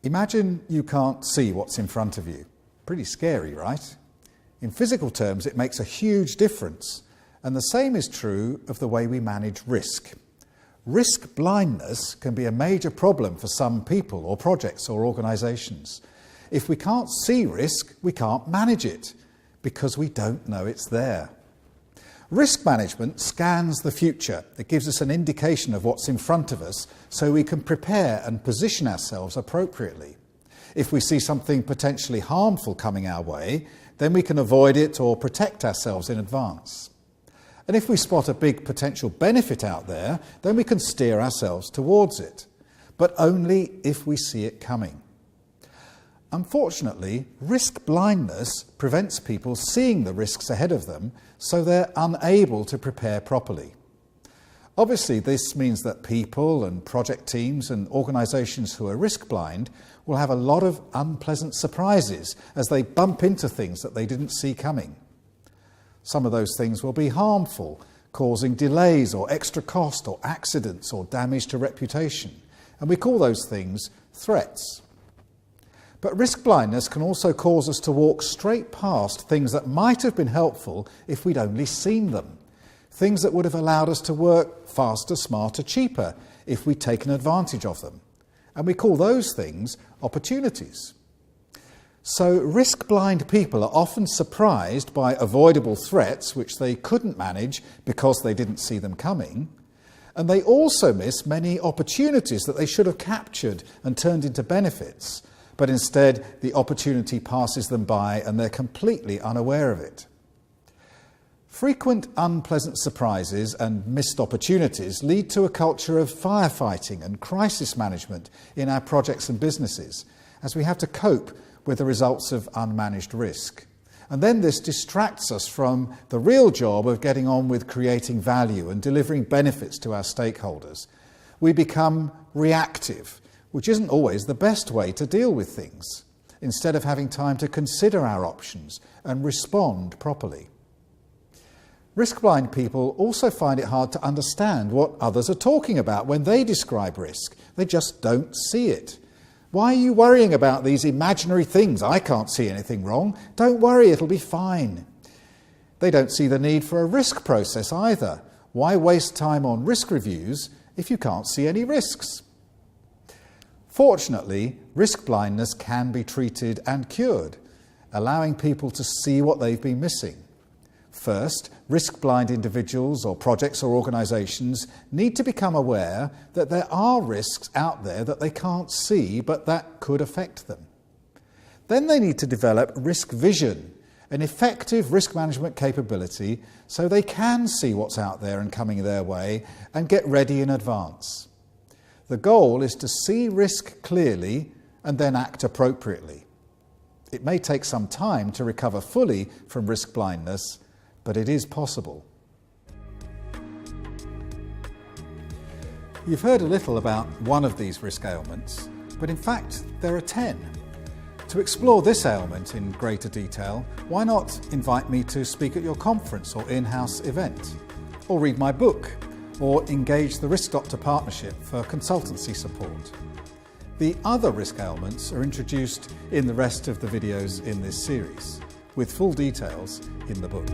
Imagine you can't see what's in front of you. Pretty scary, right? In physical terms, it makes a huge difference. And the same is true of the way we manage risk. Risk blindness can be a major problem for some people or projects or organisations. If we can't see risk, we can't manage it because we don't know it's there. Risk management scans the future. It gives us an indication of what's in front of us so we can prepare and position ourselves appropriately. If we see something potentially harmful coming our way, then we can avoid it or protect ourselves in advance. And if we spot a big potential benefit out there, then we can steer ourselves towards it, but only if we see it coming. Unfortunately, risk blindness prevents people seeing the risks ahead of them, so they're unable to prepare properly. Obviously, this means that people and project teams and organisations who are risk blind will have a lot of unpleasant surprises as they bump into things that they didn't see coming. Some of those things will be harmful, causing delays or extra cost or accidents or damage to reputation, and we call those things threats. But risk blindness can also cause us to walk straight past things that might have been helpful if we'd only seen them. Things that would have allowed us to work faster, smarter, cheaper if we'd taken advantage of them. And we call those things opportunities. So risk-blind people are often surprised by avoidable threats which they couldn't manage because they didn't see them coming. And they also miss many opportunities that they should have captured and turned into benefits. But instead, the opportunity passes them by and they're completely unaware of it. Frequent unpleasant surprises and missed opportunities lead to a culture of firefighting and crisis management in our projects and businesses, as we have to cope with the results of unmanaged risk. And then this distracts us from the real job of getting on with creating value and delivering benefits to our stakeholders. We become reactive, which isn't always the best way to deal with things, instead of having time to consider our options and respond properly. Risk-blind people also find it hard to understand what others are talking about when they describe risk. They just don't see it. Why are you worrying about these imaginary things? I can't see anything wrong. Don't worry, it'll be fine. They don't see the need for a risk process either. Why waste time on risk reviews if you can't see any risks? Fortunately, risk blindness can be treated and cured, allowing people to see what they've been missing. First, risk-blind individuals or projects or organisations need to become aware that there are risks out there that they can't see but that could affect them. Then they need to develop risk vision, an effective risk management capability so they can see what's out there and coming their way and get ready in advance. The goal is to see risk clearly and then act appropriately. It may take some time to recover fully from risk blindness, but it is possible. You've heard a little about one of these risk ailments, but in fact there are 10. To explore this ailment in greater detail, why not invite me to speak at your conference or in-house event, or read my book, or engage the Risk Doctor Partnership for consultancy support. The other risk ailments are introduced in the rest of the videos in this series, with full details in the book.